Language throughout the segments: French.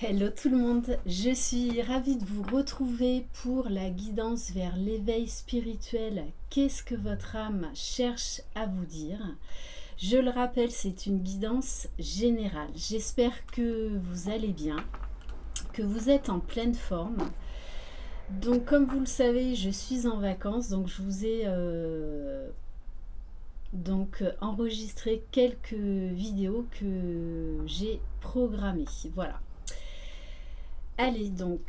Hello tout le monde, je suis ravie de vous retrouver pour la guidance vers l'éveil spirituel. Qu'est-ce que votre âme cherche à vous dire? Je le rappelle, c'est une guidance générale. J'espère que vous allez bien, que vous êtes en pleine forme. Donc comme vous le savez, je suis en vacances, donc je vous ai enregistré quelques vidéos que j'ai programmées. Voilà. Allez donc,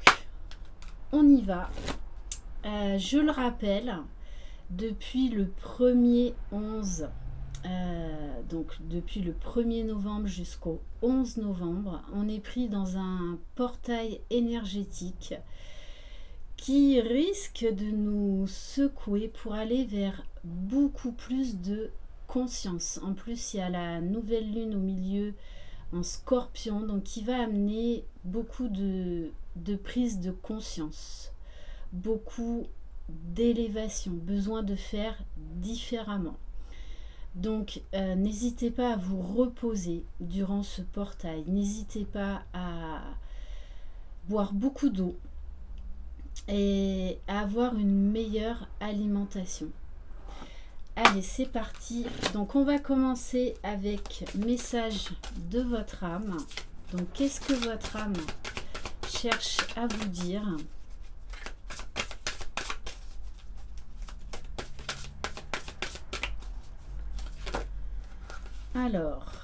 on y va. Je le rappelle, depuis le 1er 11, donc depuis le 1er novembre jusqu'au 11 novembre, on est pris dans un portail énergétique qui risque de nous secouer pour aller vers beaucoup plus de conscience. En plus, il y a la nouvelle lune au milieu en Scorpion, donc qui va amener beaucoup de prise de conscience, beaucoup d'élévation, besoin de faire différemment. Donc n'hésitez pas à vous reposer durant ce portail, n'hésitez pas à boire beaucoup d'eau et à avoir une meilleure alimentation. Allez, c'est parti. Donc on va commencer avec message de votre âme. Donc qu'est-ce que votre âme cherche à vous dire? Alors,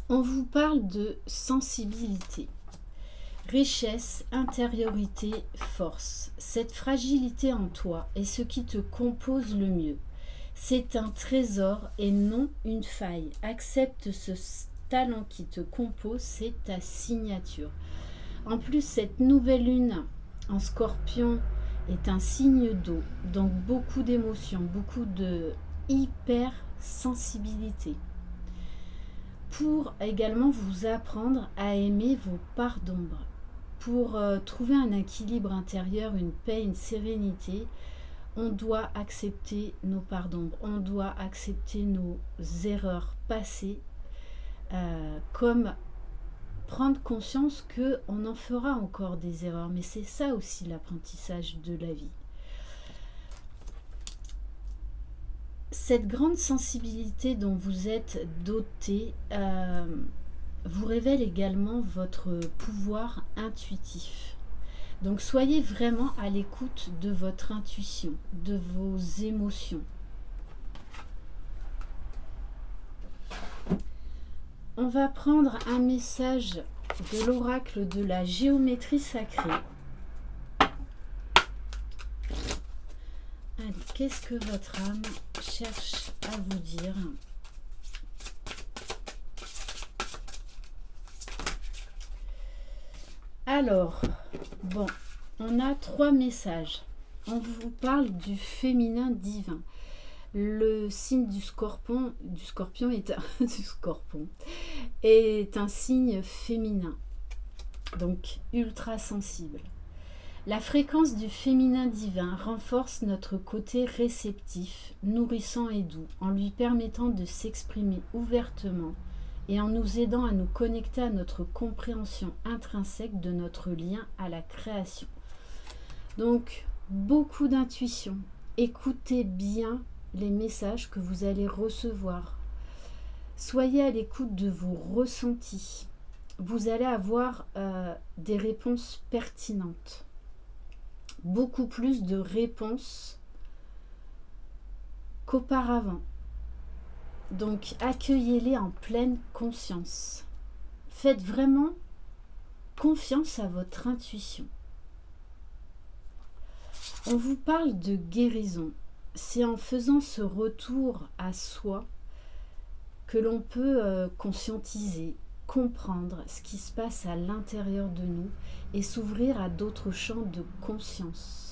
on vous parle de sensibilité, richesse, intériorité, force. Cette fragilité en toi est ce qui te compose le mieux. C'est un trésor et non une faille. Accepte ce talent qui te compose, c'est ta signature. En plus, cette nouvelle lune en Scorpion est un signe d'eau, donc beaucoup d'émotions, beaucoup de hypersensibilité. Pour également vous apprendre à aimer vos parts d'ombre. Pour trouver un équilibre intérieur, une paix, une sérénité, on doit accepter nos parts d'ombre, on doit accepter nos erreurs passées, comme prendre conscience qu'on en fera encore des erreurs, mais c'est ça aussi l'apprentissage de la vie. Cette grande sensibilité dont vous êtes doté vous révèle également votre pouvoir intuitif. Donc soyez vraiment à l'écoute de votre intuition, de vos émotions. On va prendre un message de l'oracle de la géométrie sacrée. Allez, qu'est-ce que votre âme cherche à vous dire? Alors, bon, on a 3 messages. On vous parle du féminin divin. Le signe du scorpion est un signe féminin, donc ultra sensible. La fréquence du féminin divin renforce notre côté réceptif, nourrissant et doux, en lui permettant de s'exprimer ouvertement et en nous aidant à nous connecter à notre compréhension intrinsèque de notre lien à la création. Donc, beaucoup d'intuition. Écoutez bien les messages que vous allez recevoir. Soyez à l'écoute de vos ressentis. Vous allez avoir des réponses pertinentes. Beaucoup plus de réponses qu'auparavant. Donc accueillez-les en pleine conscience. Faites vraiment confiance à votre intuition. On vous parle de guérison. C'est en faisant ce retour à soi que l'on peut conscientiser, comprendre ce qui se passe à l'intérieur de nous et s'ouvrir à d'autres champs de conscience.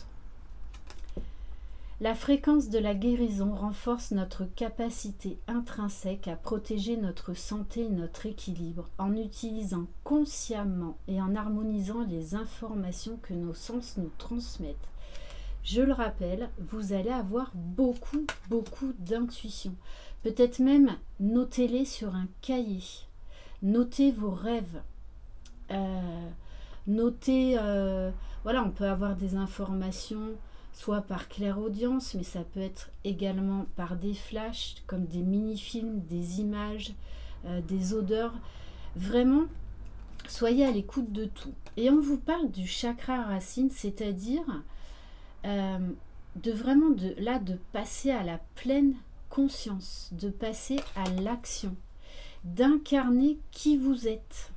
La fréquence de la guérison renforce notre capacité intrinsèque à protéger notre santé et notre équilibre en utilisant consciemment et en harmonisant les informations que nos sens nous transmettent. Je le rappelle, vous allez avoir beaucoup d'intuition. Peut-être même notez-les sur un cahier. Notez vos rêves. Notez, voilà, on peut avoir des informations soit par clairaudience, mais ça peut être également par des flashs, comme des mini-films, des images, des odeurs. Vraiment, soyez à l'écoute de tout. Et on vous parle du chakra racine, c'est-à-dire de vraiment de passer à la pleine conscience, de passer à l'action, d'incarner qui vous êtes.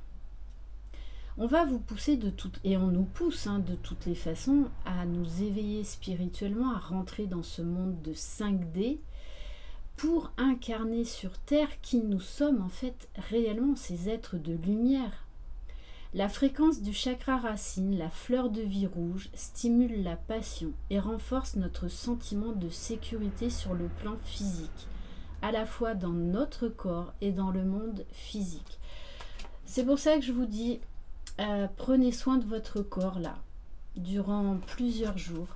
On va vous pousser de toutes, et on nous pousse de toutes les façons à nous éveiller spirituellement, à rentrer dans ce monde de 5D pour incarner sur Terre qui nous sommes en fait réellement, ces êtres de lumière. La fréquence du chakra racine, la fleur de vie rouge, stimule la passion et renforce notre sentiment de sécurité sur le plan physique, à la fois dans notre corps et dans le monde physique. C'est pour ça que je vous dis, prenez soin de votre corps là, durant plusieurs jours.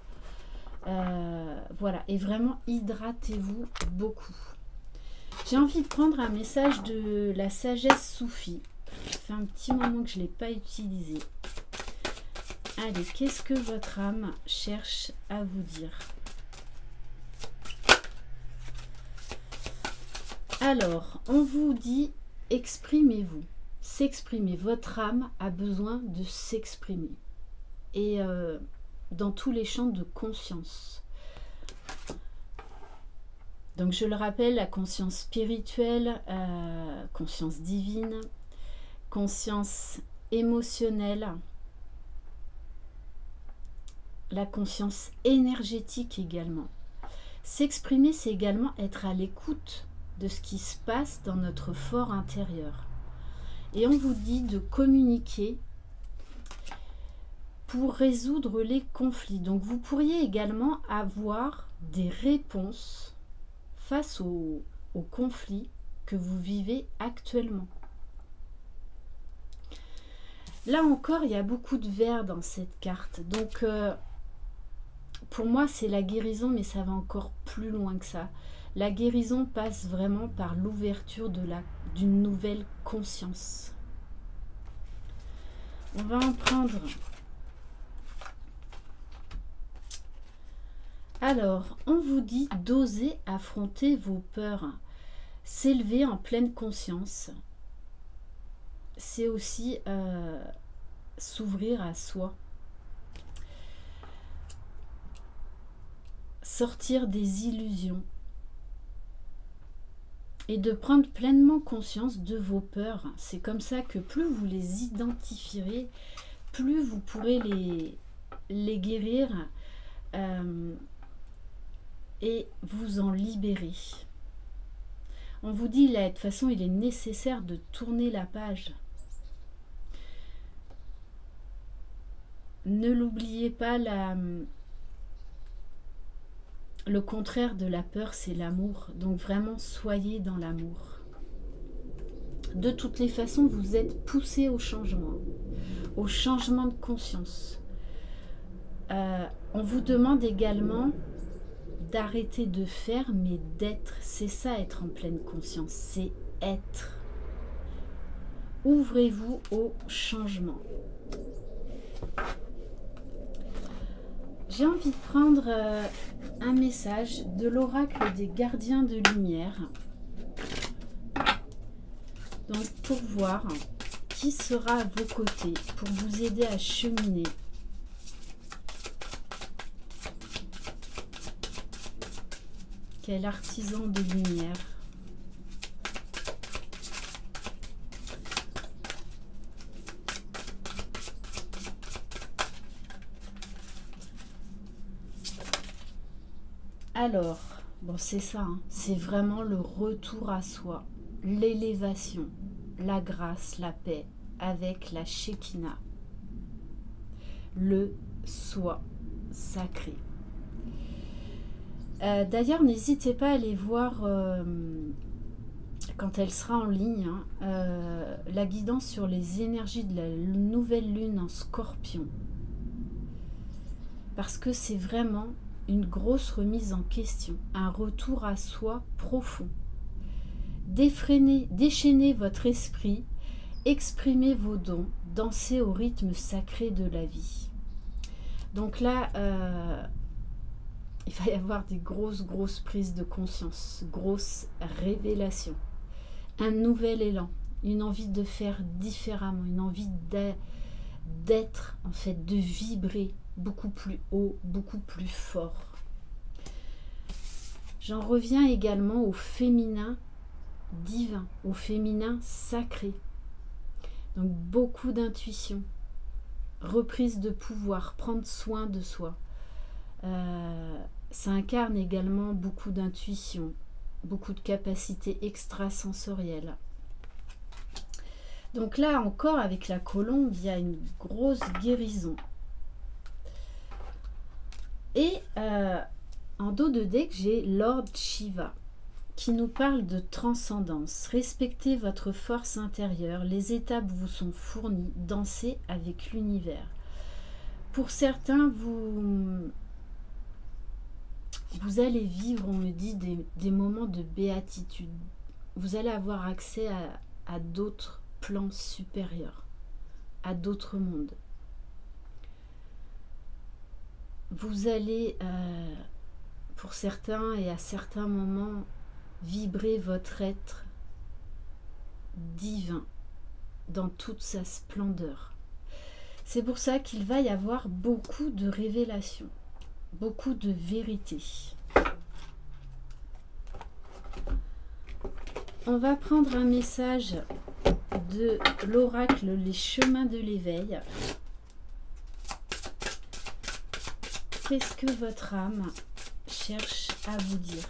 Voilà, et vraiment hydratez-vous beaucoup. J'ai envie de prendre un message de la sagesse soufie. Ça fait un petit moment que je ne l'ai pas utilisé. Allez, qu'est-ce que votre âme cherche à vous dire? Alors, on vous dit, exprimez-vous. S'exprimer. Votre âme a besoin de s'exprimer. Et dans tous les champs de conscience. Donc, je le rappelle, la conscience spirituelle, conscience divine, conscience émotionnelle, la conscience énergétique également. S'exprimer, c'est également être à l'écoute de ce qui se passe dans notre fort intérieur. Et on vous dit de communiquer pour résoudre les conflits. Donc vous pourriez également avoir des réponses face aux conflits que vous vivez actuellement. Là encore, il y a beaucoup de vert dans cette carte. Donc, pour moi, c'est la guérison, mais ça va encore plus loin que ça. La guérison passe vraiment par l'ouverture d'une nouvelle conscience. On va en prendre. Alors, on vous dit d'oser affronter vos peurs, s'élever en pleine conscience. C'est aussi s'ouvrir à soi. Sortir des illusions. Et de prendre pleinement conscience de vos peurs. C'est comme ça que plus vous les identifierez, plus vous pourrez les guérir et vous en libérer. On vous dit, là, de toute façon, il est nécessaire de tourner la page. Ne l'oubliez pas, le contraire de la peur, c'est l'amour. Donc vraiment, soyez dans l'amour. De toutes les façons, vous êtes poussé au changement de conscience. On vous demande également d'arrêter de faire, mais d'être. C'est ça, être en pleine conscience, c'est être. Ouvrez-vous au changement. J'ai envie de prendre un message de l'oracle des gardiens de lumière. Donc pour voir qui sera à vos côtés pour vous aider à cheminer. Quel artisan de lumière. Alors, bon, c'est ça, hein, c'est vraiment le retour à soi, l'élévation, la grâce, la paix avec la Shekinah, le soi sacré. D'ailleurs, n'hésitez pas à aller voir, quand elle sera en ligne, la guidance sur les énergies de la nouvelle lune en Scorpion. Parce que c'est vraiment une grosse remise en question, un retour à soi profond. Déchaînez votre esprit Exprimez vos dons, dansez au rythme sacré de la vie. Donc là, il va y avoir des grosses prises de conscience, grosses révélations, un nouvel élan, une envie de faire différemment, une envie d'être, en fait, de vibrer beaucoup plus haut, beaucoup plus fort. J'en reviens également au féminin divin, au féminin sacré. Donc beaucoup d'intuition, reprise de pouvoir, prendre soin de soi. Ça incarne également beaucoup d'intuition, beaucoup de capacités extrasensorielles. Donc là encore, avec la colombe, il y a une grosse guérison. Et en dos de deck, j'ai Lord Shiva, qui nous parle de transcendance. Respectez votre force intérieure, les étapes vous sont fournies, dansez avec l'univers. Pour certains, vous allez vivre, on me dit, des moments de béatitude. Vous allez avoir accès à d'autres plans supérieurs, à d'autres mondes. Vous allez, pour certains et à certains moments, vibrer votre être divin dans toute sa splendeur. C'est pour ça qu'il va y avoir beaucoup de révélations, beaucoup de vérités. On va prendre un message de l'oracle Les Chemins de l'éveil. Qu'est-ce que votre âme cherche à vous dire?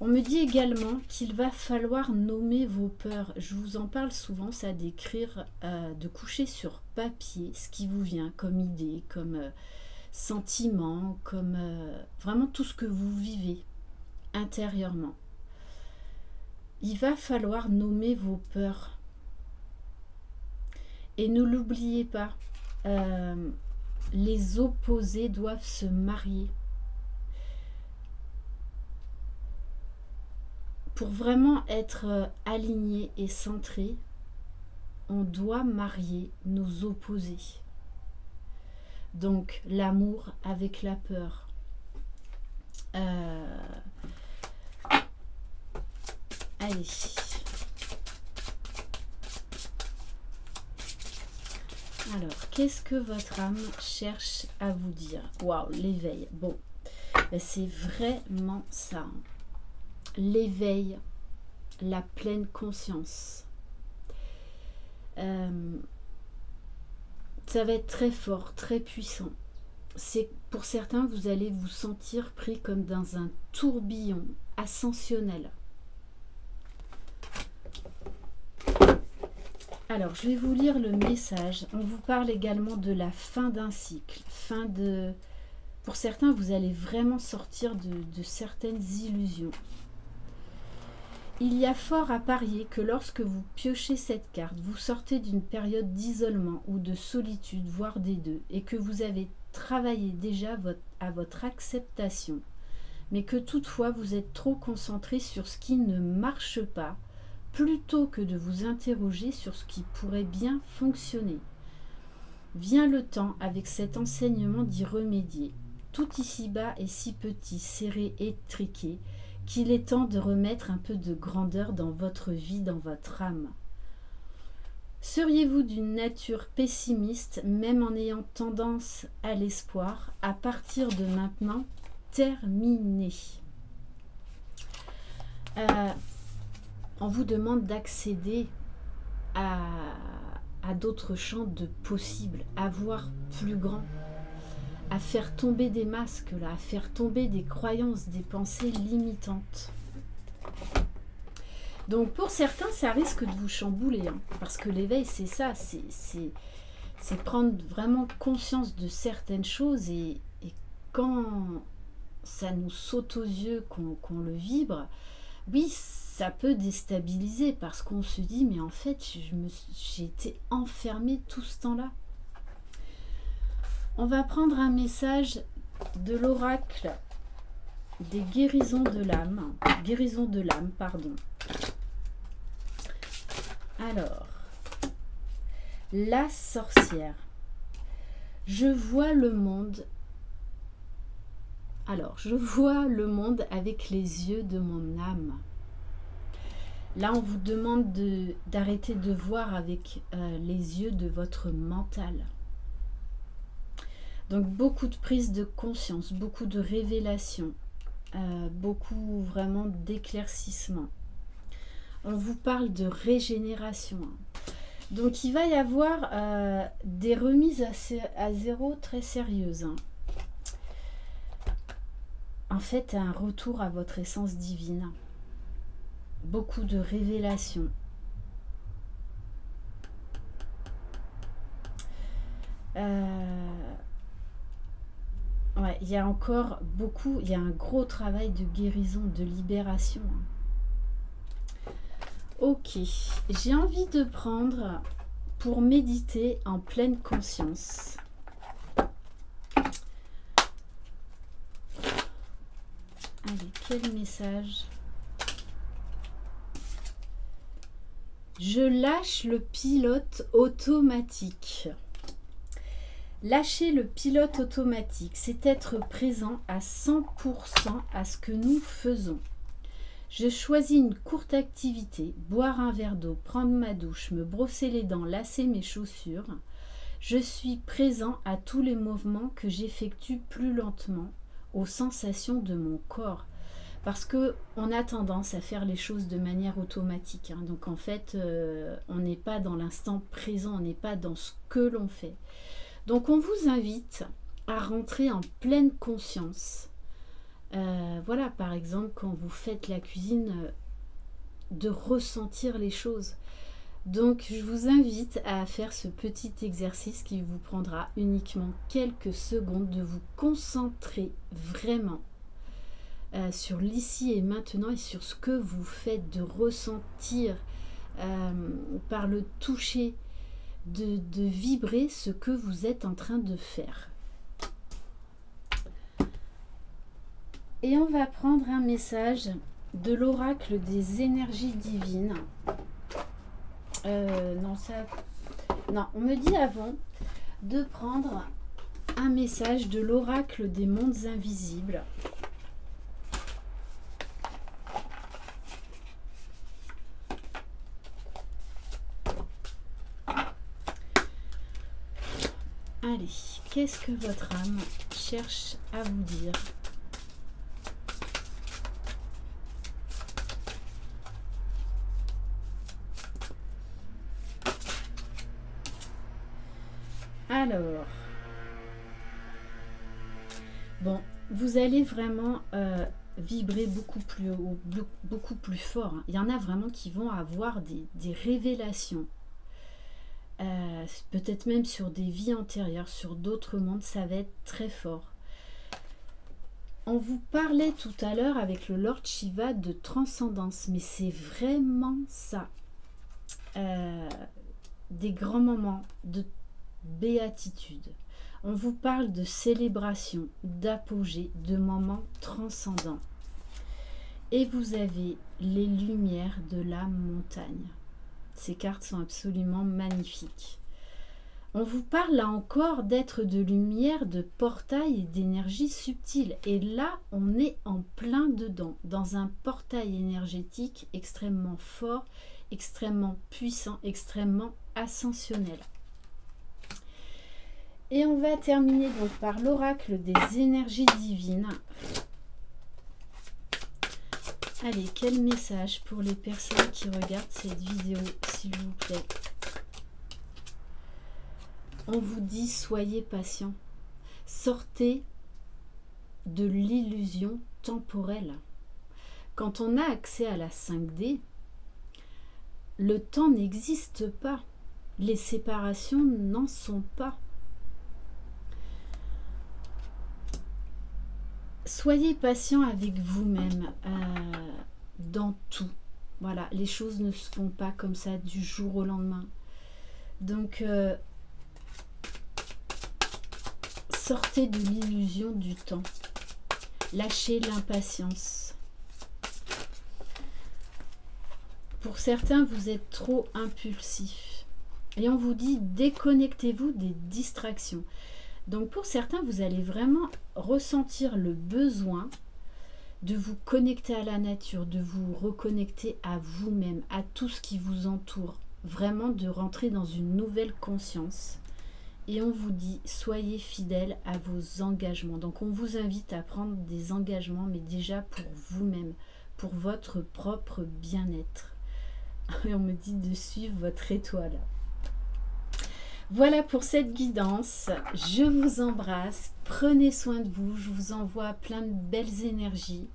On me dit également qu'il va falloir nommer vos peurs. Je vous en parle souvent, ça d'écrire, de coucher sur papier ce qui vous vient comme idée, comme sentiment, comme vraiment tout ce que vous vivez intérieurement. Il va falloir nommer vos peurs. Et ne l'oubliez pas, les opposés doivent se marier. Pour vraiment être aligné et centré, on doit marier nos opposés. Donc l'amour avec la peur. Allez. Alors, qu'est-ce que votre âme cherche à vous dire? Waouh, l'éveil. Bon, ben, c'est vraiment ça. L'éveil, la pleine conscience. Ça va être très fort, très puissant. C'est pour certains, vous allez vous sentir pris comme dans un tourbillon ascensionnel. Alors, je vais vous lire le message. On vous parle également de la fin d'un cycle. Pour certains, vous allez vraiment sortir de certaines illusions. Il y a fort à parier que lorsque vous piochez cette carte, vous sortez d'une période d'isolement ou de solitude, voire des deux, et que vous avez travaillé déjà à votre acceptation, mais que toutefois vous êtes trop concentré sur ce qui ne marche pas, plutôt que de vous interroger sur ce qui pourrait bien fonctionner. Vient le temps, avec cet enseignement, d'y remédier. Tout ici-bas est si petit, serré, étriqué, qu'il est temps de remettre un peu de grandeur dans votre vie, dans votre âme. Seriez-vous d'une nature pessimiste, même en ayant tendance à l'espoir? À partir de maintenant, terminé. On vous demande d'accéder à d'autres champs de possibles, à voir plus grand, à faire tomber des masques, là, à faire tomber des croyances, des pensées limitantes. Donc pour certains, ça risque de vous chambouler, hein, parce que l'éveil, c'est ça, c'est prendre vraiment conscience de certaines choses, et quand ça nous saute aux yeux, qu'on le vibre, oui, ça peut déstabiliser, parce qu'on se dit, mais en fait, j'ai été enfermée tout ce temps-là. On va prendre un message de l'oracle des guérisons de l'âme. Guérison de l'âme, pardon. Alors, La sorcière. Je vois le monde. Alors, je vois le monde avec les yeux de mon âme. Là, on vous demande d'arrêter de voir avec les yeux de votre mental. Donc, beaucoup de prise de conscience, beaucoup de révélations, beaucoup vraiment d'éclaircissement. On vous parle de régénération. Donc, il va y avoir des remises à zéro très sérieuses. En fait, un retour à votre essence divine. Beaucoup de révélations. Ouais, il y a encore beaucoup, il y a un gros travail de guérison, de libération. Ok, j'ai envie de prendre pour méditer en pleine conscience. Allez, quel message? Je lâche le pilote automatique. Lâcher le pilote automatique, c'est être présent à 100% à ce que nous faisons. Je choisis une courte activité, boire un verre d'eau, prendre ma douche, me brosser les dents, lasser mes chaussures. Je suis présent à tous les mouvements que j'effectue plus lentement, aux sensations de mon corps. Parce qu'on a tendance à faire les choses de manière automatique. Donc en fait, on n'est pas dans l'instant présent, on n'est pas dans ce que l'on fait. Donc on vous invite à rentrer en pleine conscience. Voilà, par exemple, quand vous faites la cuisine, de ressentir les choses. Donc je vous invite à faire ce petit exercice qui vous prendra uniquement quelques secondes, de vous concentrer vraiment sur l'ici et maintenant et sur ce que vous faites, de ressentir par le toucher, de vibrer ce que vous êtes en train de faire. Et on va prendre un message de l'oracle des énergies divines. Non, on me dit avant de prendre un message de l'oracle des mondes invisibles. Allez, qu'est-ce que votre âme cherche à vous dire? Alors, bon, vous allez vraiment vibrer beaucoup plus haut, beaucoup plus fort. Il y en a vraiment qui vont avoir des révélations. Peut-être même sur des vies antérieures, sur d'autres mondes, ça va être très fort. On vous parlait tout à l'heure avec le Lord Shiva de transcendance, mais c'est vraiment ça. Des grands moments de béatitude. On vous parle de célébration, d'apogée, de moments transcendants. Et vous avez les lumières de la montagne. Ces cartes sont absolument magnifiques. On vous parle là encore d'être de lumière, de portail et d'énergie subtile. Et là, on est en plein dedans, dans un portail énergétique extrêmement fort, extrêmement puissant, extrêmement ascensionnel. Et on va terminer donc par l'oracle des énergies divines. Allez, quel message pour les personnes qui regardent cette vidéo, s'il vous plaît? On vous dit, soyez patient. Sortez de l'illusion temporelle. Quand on a accès à la 5D, le temps n'existe pas. Les séparations n'en sont pas. Soyez patient avec vous-même dans tout. Voilà, les choses ne se font pas comme ça du jour au lendemain. Donc, sortez de l'illusion du temps. Lâchez l'impatience. Pour certains, vous êtes trop impulsif. Et on vous dit déconnectez-vous des distractions. Donc pour certains, vous allez vraiment ressentir le besoin de vous connecter à la nature, de vous reconnecter à vous-même, à tout ce qui vous entoure. Vraiment de rentrer dans une nouvelle conscience. Et on vous dit, soyez fidèles à vos engagements. Donc on vous invite à prendre des engagements, mais déjà pour vous-même, pour votre propre bien-être. Et on me dit de suivre votre étoile. Voilà pour cette guidance. Je vous embrasse. Prenez soin de vous. Je vous envoie plein de belles énergies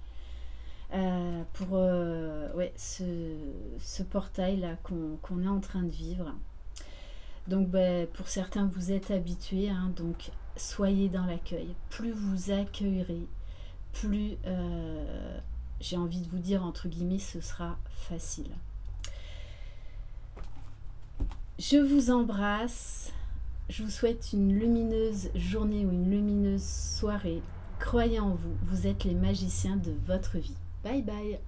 pour ouais, ce portail-là qu'on est en train de vivre. Donc pour certains, vous êtes habitués, hein, donc soyez dans l'accueil. Plus vous accueillerez, plus, j'ai envie de vous dire, entre guillemets, ce sera facile. Je vous embrasse. Je vous souhaite une lumineuse journée ou une lumineuse soirée. Croyez en vous, vous êtes les magiciens de votre vie. Bye bye.